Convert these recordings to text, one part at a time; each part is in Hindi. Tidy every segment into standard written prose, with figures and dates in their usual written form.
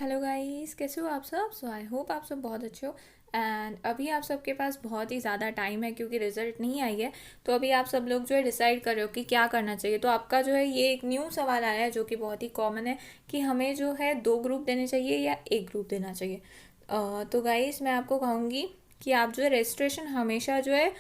हेलो गाइस, कैसे हो आप सब? सो आई होप आप सब बहुत अच्छे हो। एंड अभी आप सबके पास बहुत ही ज़्यादा टाइम है क्योंकि रिजल्ट नहीं आई है। तो अभी आप सब लोग जो है डिसाइड कर रहे हो कि क्या करना चाहिए। तो आपका जो है ये एक न्यू सवाल आया है जो कि बहुत ही कॉमन है कि हमें जो है 2 ग्रुप देने चाहिए या एक ग्रुप देना चाहिए। तो गाइस मैं आपको कहूँगी कि आप जो है रजिस्ट्रेशन हमेशा जो है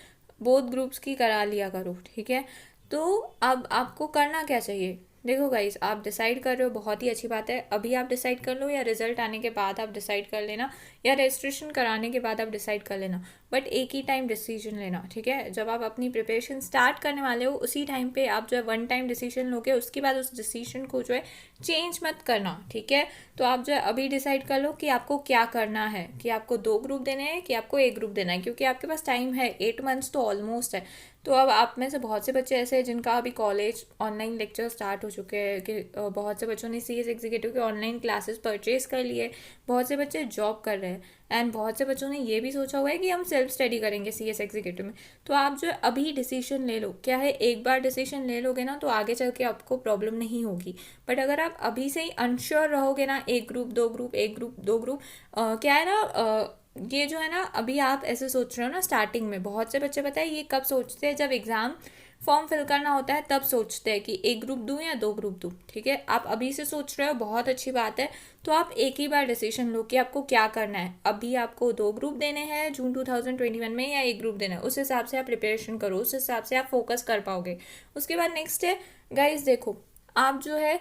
बोथ ग्रुप्स की करा लिया करो, ठीक है। तो अब आपको करना क्या चाहिए? देखो गाइस, आप डिसाइड कर रहे हो, बहुत ही अच्छी बात है। अभी आप डिसाइड कर लो या रिजल्ट आने के बाद आप डिसाइड कर लेना या रजिस्ट्रेशन कराने के बाद आप डिसाइड कर लेना। बट एक ही टाइम डिसीजन लेना, ठीक है। जब आप अपनी प्रिपरेशन स्टार्ट करने वाले हो उसी टाइम पे आप जो है वन टाइम डिसीजन लोगे, उसके बाद उस डिसीजन को जो है चेंज मत करना, ठीक है। तो आप जो है अभी डिसाइड कर लो कि आपको क्या करना है, कि आपको 2 ग्रुप देने हैं कि आपको एक ग्रुप देना है, क्योंकि आपके पास टाइम है, 8 मंथ्स तो ऑलमोस्ट है। तो अब आप में से बहुत से बच्चे ऐसे हैं जिनका अभी कॉलेज ऑनलाइन लेक्चर स्टार्ट हो चुके हैं कि बहुत से बच्चों ने सीएस एग्जीक्यूटिव के ऑनलाइन क्लासेस परचेज कर लिए। बहुत से बच्चे जॉब कर रहे हैं एंड बहुत से बच्चों ने ये भी सोचा हुआ है कि हम सेल्फ स्टडी करेंगे सीएस एग्जीक्यूटिव में। तो आप जो है अभी डिसीजन ले लो। क्या है, एक बार डिसीजन ले लोगे ना तो आगे चल के आपको प्रॉब्लम नहीं होगी। बट अगर आप अभी से ही अनश्योर रहोगे ना, एक ग्रुप दो ग्रुप एक ग्रुप दो ग्रुप, क्या है ना, ये जो है ना, अभी आप ऐसे सोच रहे हो ना स्टार्टिंग में। बहुत से बच्चे पता है ये कब सोचते हैं, जब एग्ज़ाम फॉर्म फिल करना होता है तब सोचते हैं कि एक ग्रुप दूं या 2 ग्रुप दूं, ठीक है। आप अभी से सोच रहे हो, बहुत अच्छी बात है। तो आप एक ही बार डिसीजन लो कि आपको क्या करना है। अभी आपको 2 ग्रुप देने हैं जून 2021 में या एक ग्रुप देना है, उस हिसाब से आप प्रिपरेशन करो, उस हिसाब से आप फोकस कर पाओगे। उसके बाद नेक्स्ट है गाइज, देखो आप जो है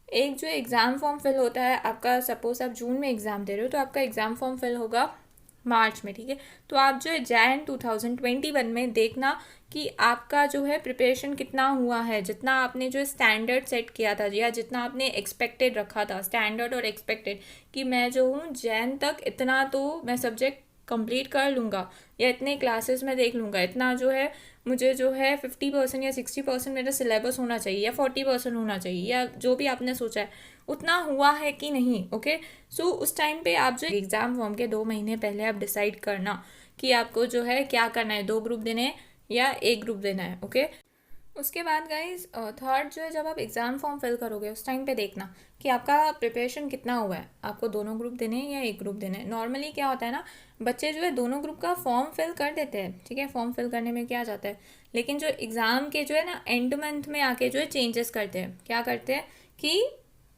एक जो एग्ज़ाम फॉर्म फिल होता है आपका, सपोज आप जून में एग्ज़ाम दे रहे हो तो आपका एग्ज़ाम फॉर्म फिल होगा मार्च में, ठीक है। तो आप जो है जैन 2021 में देखना कि आपका जो है प्रिपरेशन कितना हुआ है, जितना आपने जो स्टैंडर्ड सेट किया था या जितना आपने एक्सपेक्टेड रखा था, स्टैंडर्ड और एक्सपेक्टेड, कि मैं जो हूँ जैन तक इतना तो मैं सब्जेक्ट कंप्लीट कर लूँगा या इतने क्लासेस में देख लूँगा, इतना जो है मुझे जो है 50% या 60% मेरा सिलेबस होना चाहिए या 40% होना चाहिए, या जो भी आपने सोचा है उतना हुआ है कि नहीं। ओके, सो उस टाइम पे आप जो एग्ज़ाम फॉर्म के 2 महीने पहले आप डिसाइड करना कि आपको जो है क्या करना है, 2 ग्रुप देने हैं या एक ग्रुप देना है। ओके, उसके बाद गाइज थर्ड जो है, जब आप एग्ज़ाम फॉर्म फिल करोगे उस टाइम पे देखना कि आपका प्रिपरेशन कितना हुआ है, आपको दोनों ग्रुप देने हैं या एक ग्रुप देने हैं। नॉर्मली क्या होता है ना, बच्चे जो है दोनों ग्रुप का फॉर्म फिल कर देते हैं, ठीक है। फॉर्म फिल करने में क्या जाता है, लेकिन जो एग्ज़ाम के जो है ना एंड मंथ में आके जो है चेंजेस करते हैं। क्या करते हैं कि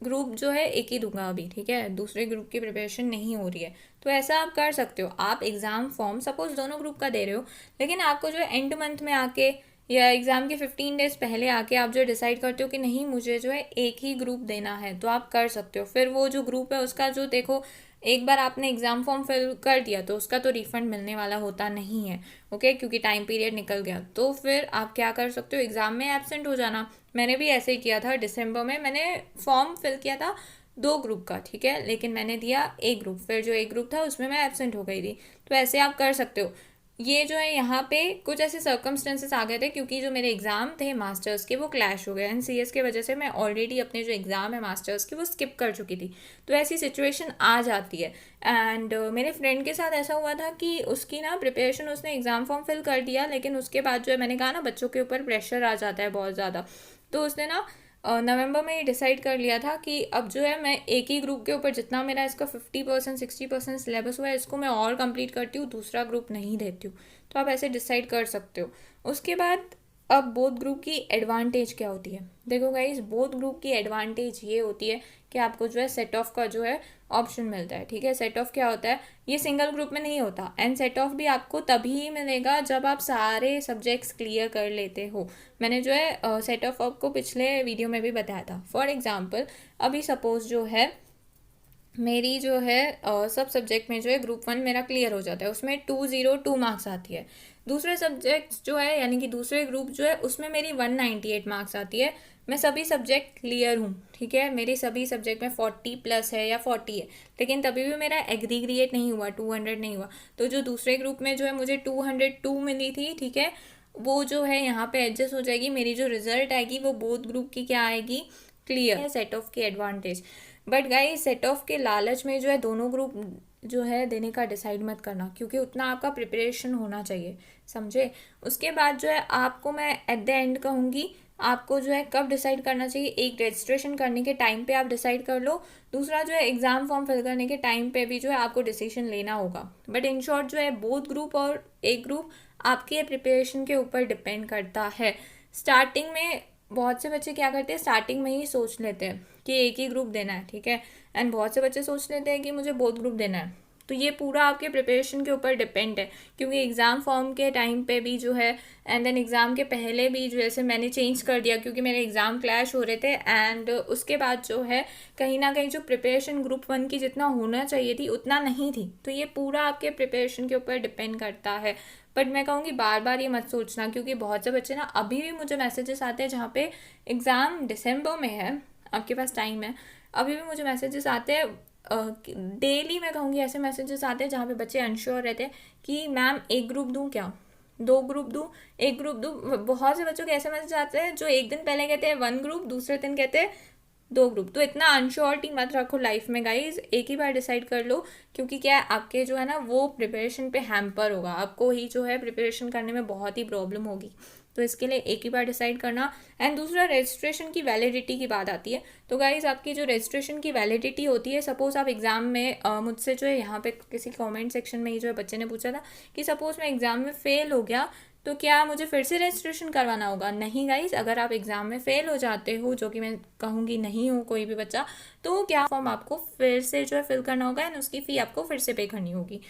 ग्रुप जो है एक ही दूंगा अभी, ठीक है, दूसरे ग्रुप की प्रिपरेशन नहीं हो रही है। तो ऐसा आप कर सकते हो, आप एग्ज़ाम फॉर्म सपोज दोनों ग्रुप का दे रहे हो, लेकिन आपको जो है एंड मंथ में आके या एग्ज़ाम के 15 डेज पहले आके आप जो डिसाइड करते हो कि नहीं मुझे जो है एक ही ग्रुप देना है, तो आप कर सकते हो। फिर वो जो ग्रुप है उसका जो देखो, एक बार आपने एग्ज़ाम फॉर्म फिल कर दिया तो उसका तो रिफंड मिलने वाला होता नहीं है, ओके, क्योंकि टाइम पीरियड निकल गया। तो फिर आप क्या कर सकते हो, एग्ज़ाम में एब्सेंट हो जाना। मैंने भी ऐसे ही किया था, दिसंबर में मैंने फॉर्म फिल किया था 2 ग्रुप का, ठीक है, लेकिन मैंने दिया एक ग्रुप, फिर जो एक ग्रुप था उसमें मैं एब्सेंट हो गई थी। तो ऐसे आप कर सकते हो। ये जो है यहाँ पे कुछ ऐसे सर्कमस्टेंसेस आ गए थे क्योंकि जो मेरे एग्ज़ाम थे मास्टर्स के वो क्लैश हो गए, एंड सीएस के वजह से मैं ऑलरेडी अपने जो एग्ज़ाम है मास्टर्स की वो स्किप कर चुकी थी। तो ऐसी सिचुएशन आ जाती है। एंड मेरे फ्रेंड के साथ ऐसा हुआ था कि उसकी ना प्रिपरेशन, उसने एग्ज़ाम फॉर्म फिल कर दिया, लेकिन उसके बाद जो है, मैंने कहा ना बच्चों के ऊपर प्रेशर आ जाता है बहुत ज़्यादा, तो उसने ना नवंबर में ही डिसाइड कर लिया था कि अब जो है मैं एक ही ग्रुप के ऊपर, जितना मेरा इसका 50% 60% सिलेबस हुआ है इसको मैं और कंप्लीट करती हूँ, दूसरा ग्रुप नहीं देती हूँ। तो आप ऐसे डिसाइड कर सकते हो। उसके बाद अब बोथ ग्रुप की एडवांटेज क्या होती है, देखो गाइज, बोथ ग्रुप की एडवांटेज ये होती है कि आपको जो है सेट ऑफ का जो है ऑप्शन मिलता है, ठीक है। सेट ऑफ क्या होता है, ये सिंगल ग्रुप में नहीं होता, एंड सेट ऑफ भी आपको तभी मिलेगा जब आप सारे सब्जेक्ट्स क्लियर कर लेते हो। मैंने जो है सेट ऑफ आपको पिछले वीडियो में भी बताया था। फॉर एग्जाम्पल, अभी सपोज जो है मेरी जो है सब सब्जेक्ट में जो है ग्रुप 1 मेरा क्लियर हो जाता है, उसमें 202 मार्क्स आती है। दूसरे सब्जेक्ट्स जो है यानी कि दूसरे ग्रुप जो है उसमें मेरी 198 मार्क्स आती है। मैं सभी सब्जेक्ट क्लियर हूँ, ठीक है, मेरी सभी सब्जेक्ट में 40+ है या 40 है, लेकिन तभी भी मेरा एग्रीग्रेट नहीं हुआ, 200 नहीं हुआ। तो जो दूसरे ग्रुप में जो है मुझे 202 मिली थी, ठीक है, वो जो है यहाँ पे एडजस्ट हो जाएगी। मेरी जो रिजल्ट आएगी वो बोथ ग्रुप की क्या आएगी, क्लियर है, सेट ऑफ की advantage. But guys, set of के लालच में जो है दोनों ग्रुप जो है देने का डिसाइड मत करना, क्योंकि उतना आपका प्रिपरेशन होना चाहिए, समझे। उसके बाद जो है आपको मैं एट द एंड कहूँगी आपको जो है कब डिसाइड करना चाहिए, एक रजिस्ट्रेशन करने के टाइम पे आप डिसाइड कर लो, दूसरा जो है एग्ज़ाम फॉर्म फिल करने के टाइम पे भी जो है आपको डिसीजन लेना होगा। बट इन शॉर्ट जो है बोथ ग्रुप और एक ग्रुप आपके प्रिपरेशन के ऊपर डिपेंड करता है। स्टार्टिंग में बहुत से बच्चे क्या करते हैं, स्टार्टिंग में ही सोच लेते हैं कि एक ही ग्रुप देना है, ठीक है, एंड बहुत से बच्चे सोच लेते हैं कि मुझे बोथ ग्रुप देना है। तो ये पूरा आपके प्रिपरेशन के ऊपर डिपेंड है, क्योंकि एग्ज़ाम फॉर्म के टाइम पे भी जो है एंड देन एग्ज़ाम के पहले भी जो जैसे मैंने चेंज कर दिया क्योंकि मेरे एग्ज़ाम क्लैश हो रहे थे, एंड उसके बाद जो है कहीं ना कहीं जो प्रिपरेशन ग्रुप 1 की जितना होना चाहिए थी उतना नहीं थी। तो ये पूरा आपके प्रिपरेशन के ऊपर डिपेंड करता है। बट मैं कहूँगी बार बार ये मत सोचना, क्योंकि बहुत से बच्चे ना अभी भी मुझे मैसेजेस आते हैं जहाँ पे एग्ज़ाम दिसंबर में है, आपके पास टाइम है, अभी भी मुझे मैसेजेस आते हैं डेली। मैं कहूँगी ऐसे मैसेजेस आते हैं जहाँ पे बच्चे अनश्योर रहते हैं कि मैम एक ग्रुप दूँ क्या, दो ग्रुप दूँ, एक ग्रुप दूँ। बहुत से बच्चों के ऐसे मैसेज आते हैं जो एक दिन पहले कहते हैं 1 ग्रुप, दूसरे दिन कहते हैं 2 ग्रुप। तो इतना अनश्योरिटी मत रखो लाइफ में गाइज, एक ही बार डिसाइड कर लो, क्योंकि क्या है आपके जो है ना वो प्रिपरेशन पे हैम्पर होगा, आपको ही जो है प्रिपरेशन करने में बहुत ही प्रॉब्लम होगी। तो इसके लिए एक ही बार डिसाइड करना। एंड दूसरा रजिस्ट्रेशन की वैलिडिटी की बात आती है। तो गाइज आपकी जो रजिस्ट्रेशन की वैलिडिटी होती है, सपोज़ आप एग्ज़ाम में मुझसे जो है यहाँ पे किसी कमेंट सेक्शन में ही जो है बच्चे ने पूछा था कि सपोज़ मैं एग्ज़ाम में फ़ेल हो गया तो क्या मुझे फिर से रजिस्ट्रेशन करवाना होगा? नहीं गाइज, अगर आप एग्ज़ाम में फ़ेल हो जाते हो, जो कि मैं कहूँगी नहीं हो कोई भी बच्चा, तो क्या फॉर्म आपको फिर से जो है फिल करना होगा एंड उसकी फ़ी आपको फिर से पे करनी होगी,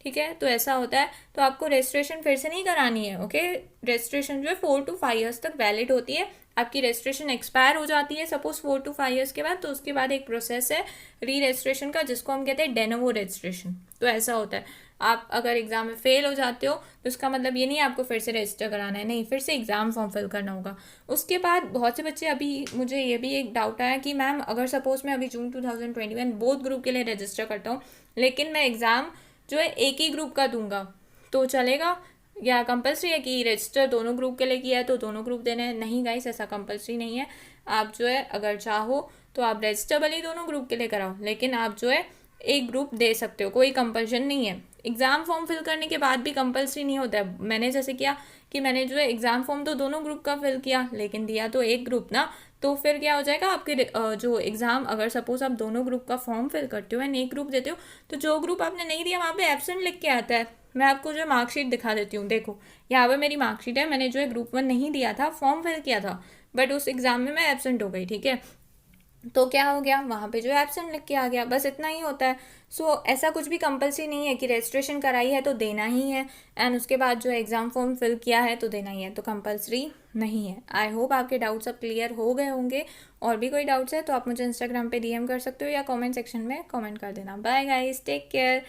ठीक है। तो ऐसा होता है, तो आपको रजिस्ट्रेशन फिर से नहीं करानी है, ओके। रजिस्ट्रेशन जो है 4 to 5 ईयर्स तक वैलिड होती है। आपकी रजिस्ट्रेशन एक्सपायर हो जाती है सपोज 4 to 5 ईयर्स के बाद, तो उसके बाद एक प्रोसेस है री रजिस्ट्रेशन का, जिसको हम कहते हैं डेनोवो रजिस्ट्रेशन। तो ऐसा होता है, आप अगर एग्ज़ाम में फ़ेल हो जाते हो तो उसका मतलब ये नहीं है आपको फिर से रजिस्टर कराना है, नहीं, फिर से एग्ज़ाम फॉर्म फिल करना होगा। उसके बाद बहुत से बच्चे, अभी मुझे ये भी एक डाउट आया कि मैम अगर सपोज़ मैं अभी जून 2021 बोथ ग्रुप के लिए रजिस्टर करता हूँ, लेकिन मैं एग्ज़ाम जो है एक ही ग्रुप का दूंगा तो चलेगा, या कंपलसरी है कि रजिस्टर दोनों ग्रुप के लिए किया है तो दोनों ग्रुप देने हैं? नहीं गाइस, ऐसा कंपलसरी नहीं है। आप जो है अगर चाहो तो आप रजिस्टर भले ही दोनों ग्रुप के लिए कराओ, लेकिन आप जो है एक ग्रुप दे सकते हो, कोई कंपल्शन नहीं है। एग्ज़ाम फॉर्म फिल करने के बाद भी कंपलसरी नहीं होता है। मैंने जैसे किया कि मैंने जो है एग्ज़ाम फॉर्म तो दोनों ग्रुप का फिल किया, लेकिन दिया तो एक ग्रुप ना, तो फिर क्या हो जाएगा आपके जो एग्ज़ाम, अगर सपोज आप दोनों ग्रुप का फॉर्म फिल करते हो एंड एक ग्रुप देते हो, तो जो ग्रुप आपने नहीं दिया वहाँ पे एब्सेंट लिख के आता है। मैं आपको जो मार्कशीट दिखा देती हूँ, देखो यहाँ पर मेरी मार्कशीट है, मैंने जो है ग्रुप 1 नहीं दिया था, फॉर्म फिल किया था, बट उस एग्ज़ाम में मैं एब्सेंट हो गई, ठीक है। तो क्या हो गया, वहाँ पे जो एब्सेंट लिख के आ गया, बस इतना ही होता है। सो ऐसा कुछ भी कंपलसरी नहीं है कि रजिस्ट्रेशन कराई है तो देना ही है, एंड उसके बाद जो एग्ज़ाम फॉर्म फिल किया है तो देना ही है, तो कंपलसरी नहीं है। आई होप आपके डाउट्स अब क्लियर हो गए होंगे। और भी कोई डाउट्स है तो आप मुझे इंस्टाग्राम पे DM कर सकते हो या कमेंट सेक्शन में कमेंट कर देना। Bye guys, take care.